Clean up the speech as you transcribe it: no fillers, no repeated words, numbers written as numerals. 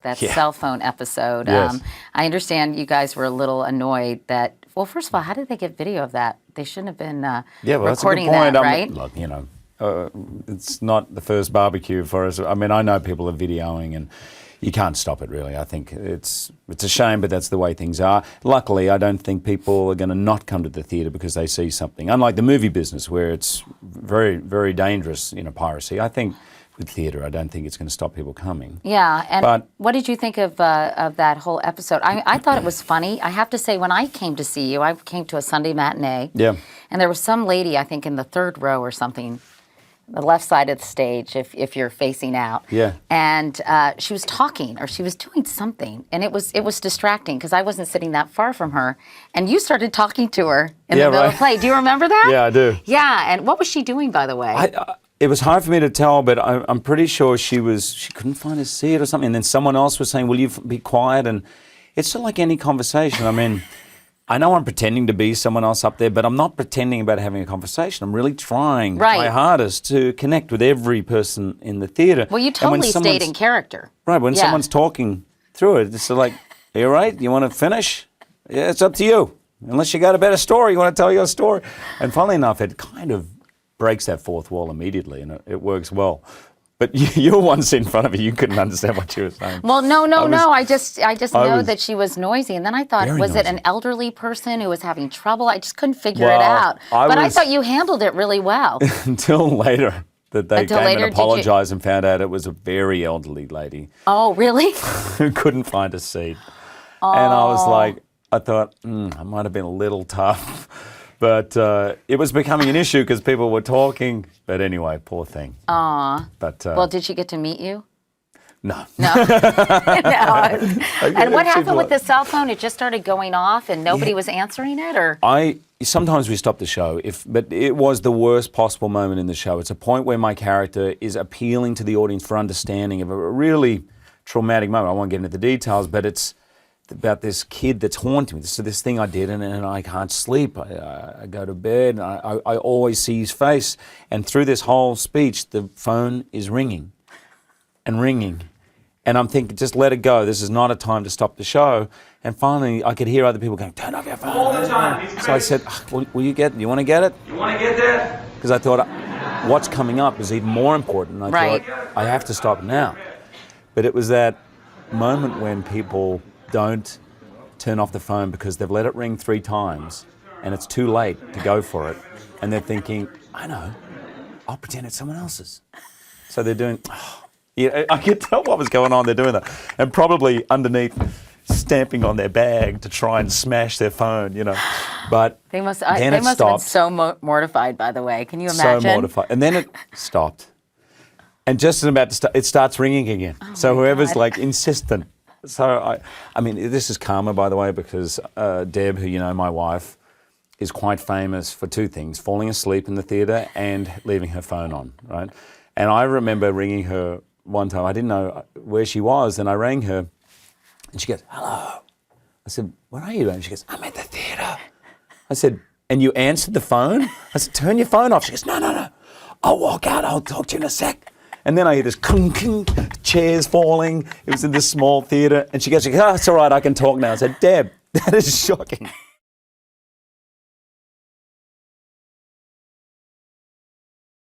that cell phone episode. Yes. I understand you guys were a little annoyed that, well, first of all, how did they get video of that? They shouldn't have been recording that, right? Look, it's not the first barbecue for us. I mean, I know people are videoing and you can't stop it, really. I think it's a shame, but that's the way things are. Luckily, I don't think people are going to not come to the theatre because they see something. Unlike the movie business, where it's very, very dangerous, piracy. I think with theatre, I don't think it's going to stop people coming. Yeah, and what did you think of that whole episode? I thought it was funny. I have to say, when I came to see you, I came to a Sunday matinee. Yeah. And there was some lady, I think, in the third row or something, the left side of the stage, if you're facing out. Yeah. And she was talking, or she was doing something, and it was distracting because I wasn't sitting that far from her. And you started talking to her in the middle of the play. Do you remember that? Yeah, I do. Yeah, and what was she doing, by the way? It was hard for me to tell, but I'm pretty sure she couldn't find a seat or something. And then someone else was saying, "Will you be quiet?" And it's sort of like any conversation. I mean, I know I'm pretending to be someone else up there, but I'm not pretending about having a conversation. I'm really trying my hardest to connect with every person in the theatre. Well, you totally stayed in character. Right, when someone's talking through it, it's like, "Are you all right? You want to finish? Yeah, it's up to you. Unless you got a better story, you want to tell your story." And funnily enough, it kind of breaks that fourth wall immediately, and it works well. But you were once in front of her, you couldn't understand what she was saying. Well, no. I just know that she was noisy, and then I thought, was it an elderly person who was having trouble? I just couldn't figure it out. I thought you handled it really well. Until later, that they came and apologized and found out it was a very elderly lady. Oh, really? Who couldn't find a seat. Oh. And I thought, I might have been a little tough. But it was becoming an issue because people were talking. But anyway, poor thing. Aw. But well, did she get to meet you? No. No. And what happened with the cell phone? It just started going off and nobody was answering it, or? Sometimes we stop the show, but it was the worst possible moment in the show. It's a point where my character is appealing to the audience for understanding of a really traumatic moment. I won't get into the details, but it's about this kid that's haunting me. So this thing I did, and I can't sleep. I go to bed, and I always see his face. And through this whole speech, the phone is ringing and ringing. And I'm thinking, just let it go. This is not a time to stop the show. And finally, I could hear other people going, "Turn off your phone." All the time. So I said, "Will you want to get it?" You want to get that? Because I thought, what's coming up is even more important. I thought, I have to stop now. But it was that moment when people don't turn off the phone because they've let it ring 3 times and it's too late to go for it. And they're thinking, I know, I'll pretend it's someone else's. So they're doing, I could tell what was going on. They're doing that. And probably underneath stamping on their bag to try and smash their phone, But they must have been so mortified, by the way. Can you imagine? So mortified. And then it stopped. And just about to start, it starts ringing again. So whoever's insistent. So, I mean, this is karma, by the way, because Deb, who my wife, is quite famous for 2 things, falling asleep in the theatre and leaving her phone on, right? And I remember ringing her one time. I didn't know where she was, and I rang her, and she goes, "Hello." I said, "Where are you?" And she goes, "I'm at the theatre." I said, "And you answered the phone?" I said, "Turn your phone off." She goes, No. I'll walk out. I'll talk to you in a sec." And then I hear this clunk, clunk, chairs falling. It was in this small theatre. And she goes, "Oh, it's all right, I can talk now." I said, "Deb, that is shocking."